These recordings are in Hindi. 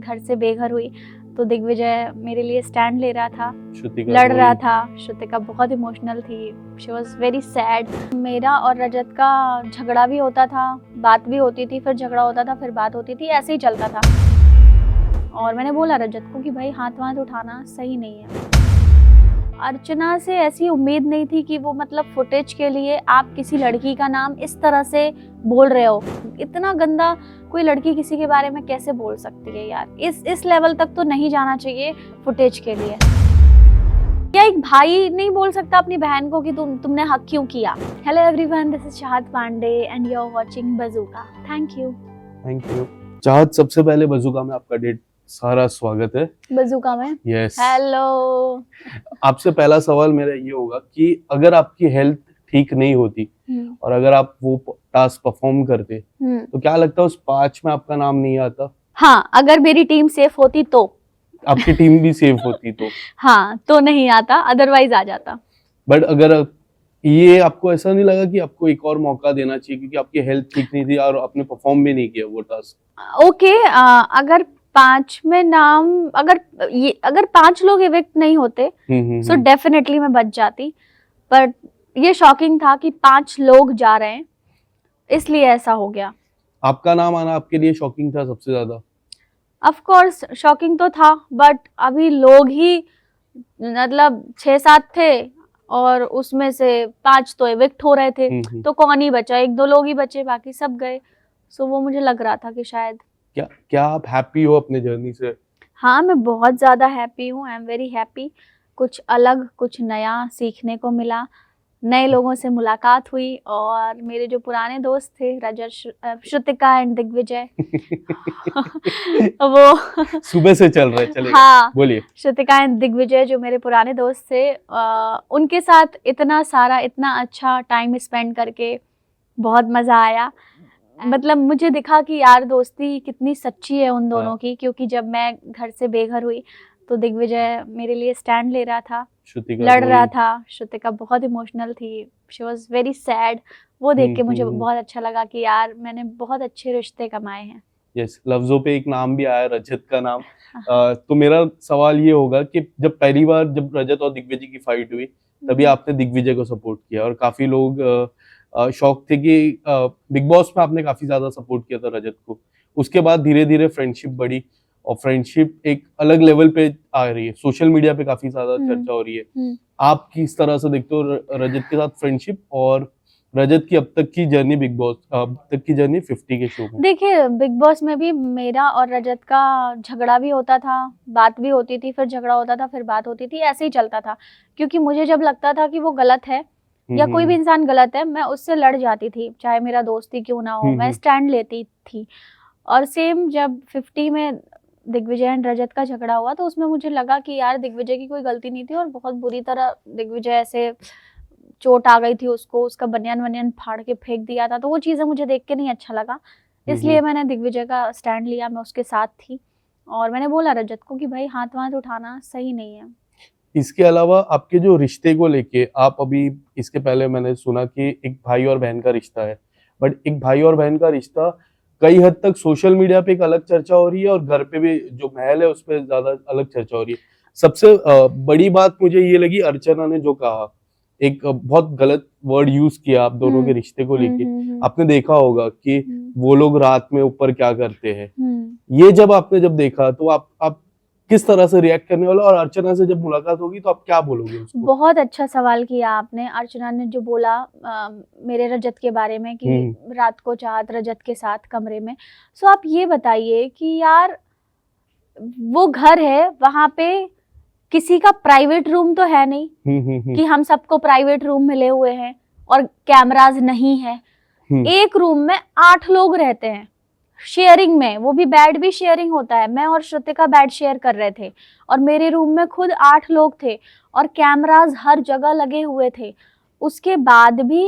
घर से बेघर हुई तो दिग्विजय मेरे लिए स्टैंड ले रहा था, श्रुतिका लड़ रहा था। श्रुतिका बहुत इमोशनल थी, शी वॉज वेरी सैड। मेरा और रजत का झगड़ा भी होता था, बात भी होती थी, फिर झगड़ा होता था, फिर बात होती थी, ऐसे ही चलता था। और मैंने बोला रजत को कि भाई हाथ वाथ उठाना सही नहीं है। अर्चना से ऐसी उम्मीद नहीं थी कि वो मतलब फुटेज के लिए आप किसी लड़की का नाम इस तरह से बोल रहे हो। इतना गंदा कोई लड़की किसी के बारे में कैसे बोल सकती है यार। इस लेवल तक तो नहीं जाना चाहिए फुटेज के लिए। क्या एक भाई नहीं बोल सकता अपनी बहन को कि तुमने हक क्यों किया? Hello everyone, this is Chahat Pandey and you are watching Bazooka. Thank you. Chahat, सबसे पहले बज़ूका में आपका ढेर सारा स्वागत है। बज़ूका में यस। हेलो। आपसे पहला सवाल मेरा ये होगा कि अगर आपकी हेल्थ ठीक नहीं होती और अगर आप वो टास्क परफॉर्म करते तो क्या लगता है उस 5 में आपका नाम नहीं आता? हाँ, अगर मेरी टीम सेफ होती तो। आपकी टीम भी सेफ होती तो? हाँ, तो नहीं आता, अदरवाइज आ जाता। बट अगर ये आपको ऐसा नहीं लगा कि आपको एक और मौका देना चाहिए क्योंकि आपकी हेल्थ ठीक नहीं थी और आपने परफॉर्म भी नहीं किया वो टास्क? ओके, अगर 5 में नाम, अगर 5 लोग इविक्ट नहीं होते सो डेफिनेटली मैं बच जाती। पर ये शॉकिंग था कि 5 लोग जा रहे हैं, इसलिए ऐसा हो गया। आपका नाम आना आपके लिए शॉकिंग था सबसे ज्यादा? ऑफ कोर्स शॉकिंग तो था, बट अभी लोग ही मतलब 6-7 थे और उसमें से 5 तो इविक्ट हो रहे थे, तो कौन ही बचा? 1-2 लोग ही बचे, बाकी सब गए। सो वो मुझे लग रहा था कि शायद। क्या आप हैप्पी हो अपने जर्नी से? हाँ, मैं बहुत ज़्यादा हैप्पी हूँ। I am very happy. कुछ अलग, कुछ नया सीखने को मिला, नए लोगों से मुलाकात हुई और मेरे जो पुराने दोस्त थे रजत, श्रुतिका एंड दिग्विजय वो सुबह से चल रहे चलेगा। हाँ, बोलिए। श्रुतिका एंड दिग्विजय जो मेरे पुराने दोस्त थे, उनके साथ इतना अच्छा टाइम स्पेंड करके बहुत मज़ा आया। मतलब मुझे दिखा कि यार दोस्ती कितनी सच्ची है उन दोनों की, क्योंकि जब मैं घर से बेघर हुई तो दिग्विजय मेरे लिए स्टैंड ले रहा था, लड़ रहा था। श्रुतिका बहुत इमोशनल थी, शी वॉज वेरी सैड। वो देख के मुझे बहुत अच्छा लगा कि यार मैंने बहुत अच्छे रिश्ते कमाए हैं। यस, लफ्जों पे एक नाम भी आया, रजत का नाम। तो मेरा सवाल ये होगा कि जब पहली बार जब रजत और दिग्विजय की फाइट हुई तभी आपने दिग्विजय को सपोर्ट किया और काफी लोग शौक थे कि बिग बॉस में आपने काफी ज्यादा सपोर्ट किया था रजत को। उसके बाद धीरे धीरे फ्रेंडशिप बढ़ी और फ्रेंडशिप एक अलग लेवल पे आ रही है, सोशल मीडिया पे काफी ज्यादा चर्चा हो रही है। आप किस तरह से देखते हो रजत के साथ फ्रेंडशिप और रजत की अब तक की जर्नी, बिग बॉस अब तक की जर्नी 50 के शो में? देखिए, बिग बॉस में भी मेरा और रजत का झगड़ा भी होता था, बात भी होती थी, फिर झगड़ा होता था, फिर बात होती थी, ऐसे ही चलता था। क्योंकि मुझे जब लगता था कि वो गलत है या कोई भी इंसान गलत है, मैं उससे लड़ जाती थी, चाहे मेरा दोस्त ही क्यों ना हो, मैं स्टैंड लेती थी। और सेम जब 50 में दिग्विजय एंड रजत का झगड़ा हुआ तो उसमें मुझे लगा कि यार दिग्विजय की कोई गलती नहीं थी और बहुत बुरी तरह दिग्विजय ऐसे चोट आ गई थी उसको, उसका बनियान वनियान फाड़ के फेंक दिया था, तो वो चीज़ें मुझे देख के नहीं अच्छा लगा। इसलिए मैंने दिग्विजय का स्टैंड लिया, मैं उसके साथ थी और मैंने बोला रजत को कि भाई हाथ वाथ उठाना सही नहीं है। इसके अलावा आपके जो रिश्ते को लेके, आप अभी इसके पहले मैंने सुना कि एक भाई और बहन का रिश्ता है, बट एक भाई और बहन का रिश्ता कई हद तक सोशल मीडिया पे एक अलग चर्चा हो रही है और घर पे भी जो महल है उस पर ज्यादा अलग चर्चा हो रही है। सबसे बड़ी बात मुझे ये लगी अर्चना ने जो कहा, एक बहुत गलत वर्ड यूज किया आप दोनों के रिश्ते को लेके। आपने देखा होगा कि वो लोग रात में ऊपर क्या करते हैं। ये जब आपने देखा तो आप किस तरह से रिएक्ट करने वाला, और अर्चना से जब मुलाकात होगी तो आप क्या बोलोगे उसको? बहुत अच्छा सवाल किया आपने। अर्चना ने जो बोला मेरे रजत के बारे में कि रात को चाहत रजत के साथ कमरे में, सो आप ये बताइए कि यार वो घर है, वहां पे किसी का प्राइवेट रूम तो है नहीं कि हम सबको प्राइवेट रूम मिले हुए हैं और कैमराज नहीं है। एक रूम में 8 लोग रहते हैं शेयरिंग में, वो भी बेड भी शेयरिंग होता है। मैं और श्रुतिका बेड शेयर कर रहे थे और मेरे रूम में खुद 8 लोग थे और कैमराज हर जगह लगे हुए थे। उसके बाद भी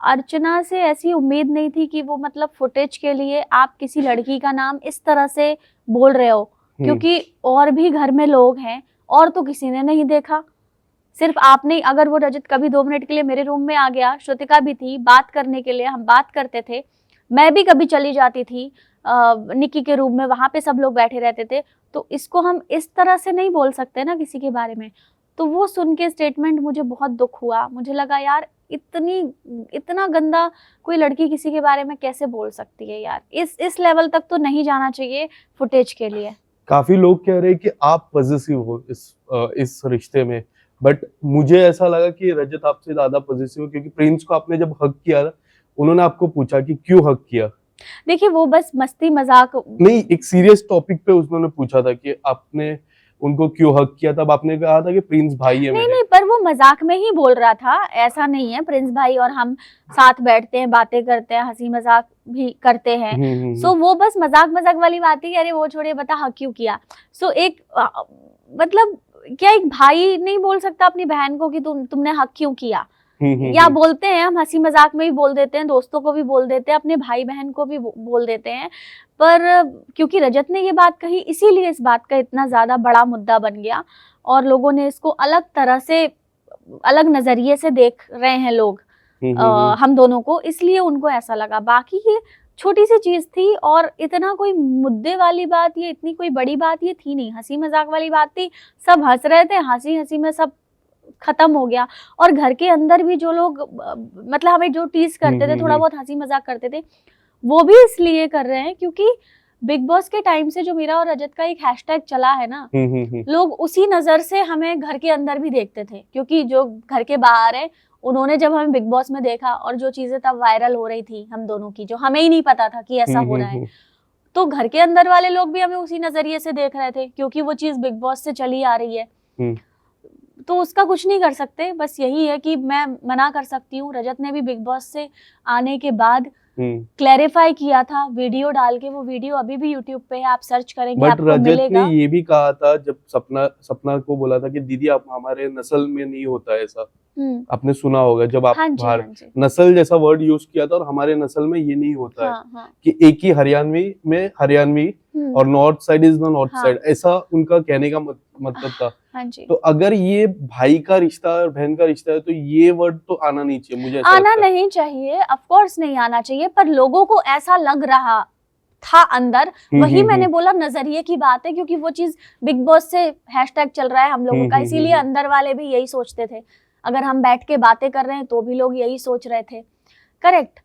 अर्चना से ऐसी उम्मीद नहीं थी कि वो मतलब फुटेज के लिए आप किसी लड़की का नाम इस तरह से बोल रहे हो, क्योंकि और भी घर में लोग हैं और तो किसी ने नहीं देखा, सिर्फ आपने। अगर वो रजत कभी 2 मिनट के लिए मेरे रूम में आ गया, श्रुतिका भी थी बात करने के लिए, हम बात करते थे, मैं भी कभी चली जाती थी, निक्की के रूम में वहां पे सब लोग बैठे रहते थे, तो इसको हम इस तरह से नहीं बोल सकते ना किसी के बारे में। तो वो सुन के स्टेटमेंट मुझे बहुत दुख हुआ, मुझे लगा यार इतना गंदा कोई लड़की किसी के बारे में कैसे बोल सकती है यार, इस लेवल तक तो नहीं जाना चाहिए फुटेज के लिए। काफी लोग कह रहे हैं कि आप पॉजिटिव हो इस रिश्ते में, बट मुझे ऐसा लगा कि रजत आपसे ज्यादा पॉजिटिव हो, क्योंकि प्रिंस को आपने जब हक किया था उन्होंने आपको पूछा कि क्यों हक किया। देखिए वो बस मस्ती मजाक नहीं, एक सीरियस टॉपिक पे उन्होंने पूछा था कि आपने उनको क्यों हक किया, तब आपने कहा था कि प्रिंस भाई है नहीं मेरे। नहीं, पर वो मजाक में ही बोल रहा था, ऐसा नहीं है। प्रिंस भाई और हम साथ बैठते हैं, बातें करते हैं, हंसी मजाक भी करते हैं। सो वो बस मजाक वाली बात थी, अरे वो छोड़े, बता हक क्यों किया। सो एक मतलब क्या एक भाई नहीं बोल सकता अपनी बहन को कि तुमने हक क्यों किया, या बोलते हैं हम हंसी मजाक में भी बोल देते हैं, दोस्तों को भी बोल देते हैं, अपने भाई बहन को भी बोल देते हैं। पर क्योंकि रजत ने ये बात कही, इसीलिए इस बात का इतना ज्यादा बड़ा मुद्दा बन गया और लोगों ने इसको अलग तरह से, अलग नजरिए से देख रहे हैं लोग हम दोनों को, इसलिए उनको ऐसा लगा। बाकी ये छोटी सी चीज थी और इतना कोई मुद्दे वाली बात, ये इतनी कोई बड़ी बात ये थी नहीं, हंसी मजाक वाली बात थी, सब हंस रहे थे, हंसी हंसी में सब खत्म हो गया। और घर के अंदर भी जो लोग मतलब हमें जो टीज करते थे, थोड़ा बहुत हंसी मजाक करते थे, वो भी इसलिए कर रहे हैं क्योंकि बिग बॉस के टाइम से जो मेरा और रजत का एक हैशटैग चला है ना, लोग उसी नजर से हमें घर के अंदर भी देखते थे, क्योंकि जो घर के बाहर है उन्होंने जब हमें बिग बॉस में देखा और जो चीजें तब वायरल हो रही थी हम दोनों की, जो हमें ही नहीं पता था कि ऐसा हो रहा है, तो घर के अंदर वाले लोग भी हमें उसी नजरिए से देख रहे थे, क्योंकि वो चीज बिग बॉस से चली आ रही है। तो उसका कुछ नहीं कर सकते, बस यही है कि मैं मना कर सकती हूँ। रजत ने भी बिग बॉस से आने के बाद क्लैरिफाई किया था वीडियो डाल के, वो वीडियो अभी भी यूट्यूब पे है, आप सर्च करेंगे आपको रजत मिलेगा। ने ये भी कहा था जब सपना को बोला था कि दीदी आप हमारे नस्ल में नहीं होता ऐसा, आपने सुना होगा जब आप बाहर नस्ल जैसा वर्ड यूज किया था, और हमारे नस्ल में ये नहीं होता है कि एक ही हरियाणवी और north side is the north side, ऐसा उनका कहने का मतलब था। तो अगर ये भाई का रिश्ता और बहन का रिश्ता है तो ये वर्ड तो आना नहीं चाहिए, मुझे ऐसा आना नहीं चाहिए, ऑफ कोर्स नहीं आना चाहिए, पर लोगों को ऐसा लग रहा था अंदर, वही मैंने बोला नजरिए की बात है, क्योंकि वो चीज बिग बॉस से हैशटैग चल रहा है हम लोगों का, इसीलिए अंदर वाले भी यही सोचते थे। अगर हम बैठ के बातें कर रहे हैं तो भी लोग यही सोच रहे थे। करेक्ट।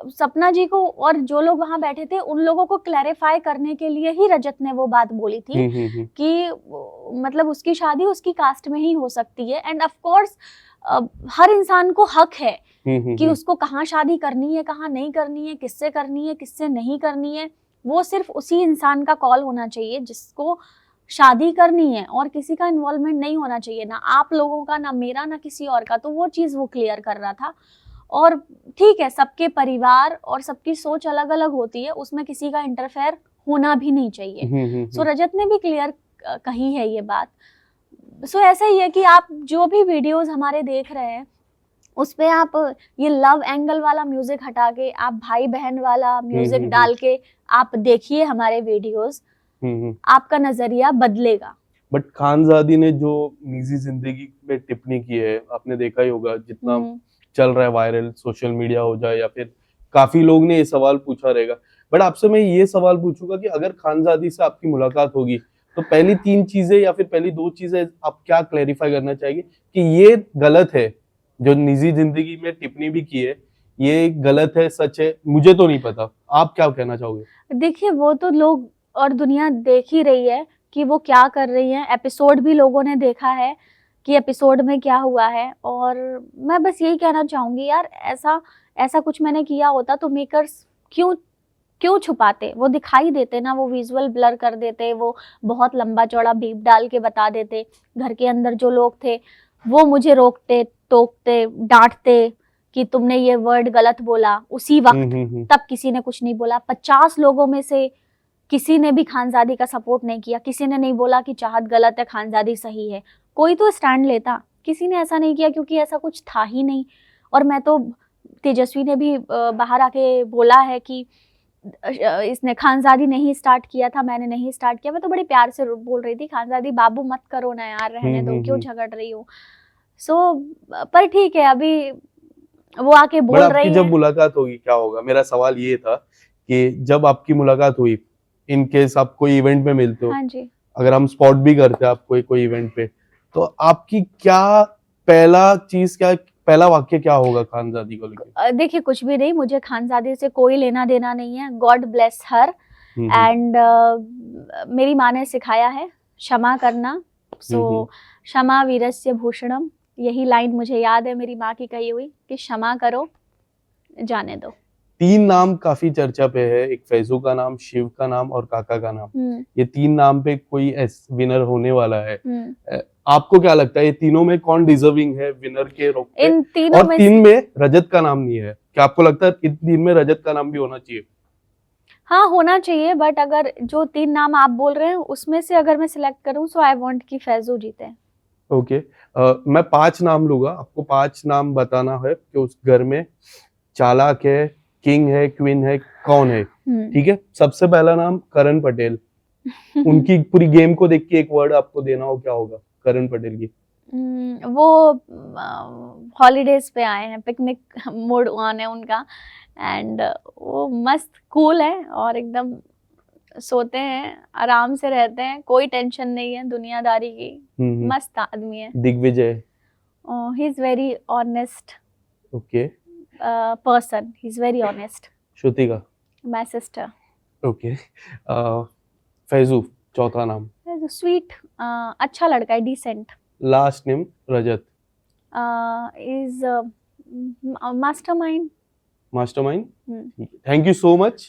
सपना जी को और जो लोग वहां बैठे थे उन लोगों को क्लैरिफाई करने के लिए ही रजत ने वो बात बोली थी कि मतलब उसकी शादी उसकी कास्ट में ही हो सकती है, एंड ऑफ कोर्स हर इंसान को हक है कि उसको कहाँ शादी करनी है, कहाँ नहीं करनी है, किससे नहीं करनी है, वो सिर्फ उसी इंसान का कॉल होना चाहिए जिसको शादी करनी है, और किसी का इन्वॉल्वमेंट नहीं होना चाहिए, ना आप लोगों का, ना मेरा, ना किसी और का। तो वो चीज वो क्लियर कर रहा था। और ठीक है, सबके परिवार और सबकी सोच अलग अलग होती है, उसमें किसी का इंटरफेयर होना भी नहीं चाहिए। सो रजत ने भी क्लियर कही है ये बात। सो ऐसा ही है कि आप जो भी वीडियोस हमारे देख रहे हैं उस पे आप ये लव एंगल वाला म्यूजिक हटा के आप भाई बहन वाला म्यूजिक डाल के आप देखिए हमारे वीडियोस, आपका नजरिया बदलेगा। बट खानजादी ने जो निजी जिंदगी में टिप्पणी की है, आपने देखा ही होगा, जितना चल रहा है वायरल, सोशल मीडिया हो जाए या फिर काफी लोग ने ये सवाल पूछा रहेगा। बट आपसे मैं ये सवाल पूछूंगा कि अगर खानजादी से आपकी मुलाकात होगी तो पहली 3 चीजें या फिर पहली 2 चीजें आप क्या क्लैरिफाई करना चाहेंगे कि ये गलत है, जो निजी जिंदगी में टिप्पणी भी की है, ये गलत है, सच है, मुझे तो नहीं पता, आप क्या कहना चाहोगे? देखिए वो तो लोग और दुनिया देख ही रही है कि वो क्या कर रही है, एपिसोड भी लोगों ने देखा है कि एपिसोड में क्या हुआ है। और मैं बस यही कहना चाहूंगी यार, ऐसा कुछ मैंने किया होता तो मेकर्स क्यों छुपाते, वो दिखाई देते ना, वो विजुअल ब्लर कर देते, वो बहुत लंबा चौड़ा बीप डाल के बता देते। घर के अंदर जो लोग थे वो मुझे रोकते, टोकते, डांटते कि तुमने ये वर्ड गलत बोला उसी वक्त, तब किसी ने कुछ नहीं बोला। 50 लोगों में से किसी ने भी खानजादी का सपोर्ट नहीं किया, किसी ने नहीं बोला कि चाहत गलत है, खानजादी सही है, कोई तो स्टैंड लेता, किसी ने ऐसा नहीं किया क्योंकि ऐसा कुछ था ही नहीं। और मैं तो, तेजस्वी ने भी बाहर आके बोला है कि इसने खानजादी नहीं स्टार्ट किया था, मैंने नहीं स्टार्ट किया। मैं तो बड़े प्यार से बोल रही थी, खानजादी बाबू मत करो ना यार, रहने दो, क्यों झगड़ रही हो। पर ठीक है, अभी वो आके बोल रही है। जब मुलाकात होगी क्या होगा, मेरा सवाल ये था कि जब आपकी मुलाकात हुई, इन केस आप कोई इवेंट में मिलते हो, हाँ जी। अगर हम स्पॉट भी करते हैं आप कोई इवेंट पे, तो आपकी पहला वाक्य क्या होगा खानजादी को लेकर? देखिए कुछ भी नहीं, मुझे खानजादे से कोई लेना देना नहीं है। गॉड ब्लेस हर एंड मेरी माँ ने सिखाया है क्षमा करना। सो क्षमा वीरस्य भूषणम, यही लाइन मुझे याद है मेरी माँ की कही हुई कि क्षमा करो, जाने दो। 3 नाम काफी चर्चा पे है, एक फैजू का नाम, शिव का नाम और काका का नाम। ये 3 नाम पे कोई विनर होने वाला है। आपको क्या लगता है ये तीनों में कौन डिजर्विंग है विनर के रूप में? इन तीनों और में 3 में रजत का नाम नहीं है, क्या आपको लगता है इन 3 में रजत का नाम भी होना चाहिए? हाँ होना चाहिए, बट अगर जो 3 नाम आप बोल रहे हैं उसमें से अगर मैं सिलेक्ट करूं सो आई वांट कि फैजू जीते। ओके, मैं 5 नाम लूंगा, आपको 5 नाम बताना है कि उस घर में चालाक है, किंग है, क्वीन है, कौन है, ठीक है? सबसे पहला नाम करण पटेल। उनकी पूरी गेम को देख के एक वर्ड आपको देना हो, क्या होगा करण पटेल की? वो हॉलीडेज पे आए हैं, पिकनिक मूड ऑन है उनका एंड वो मस्त कूल है और एकदम सोते हैं, आराम से रहते हैं, कोई टेंशन नहीं है दुनियादारी की। मस्त आदमी है। Digvijay? He is very honest okay. Person, he is very honest. Shrutika? My sister. Okay. Faizu चौथा नाम? स्वीट, अच्छा लड़का है, decent. Last name Rajat? Is mastermind. Mastermind. Thank you so much.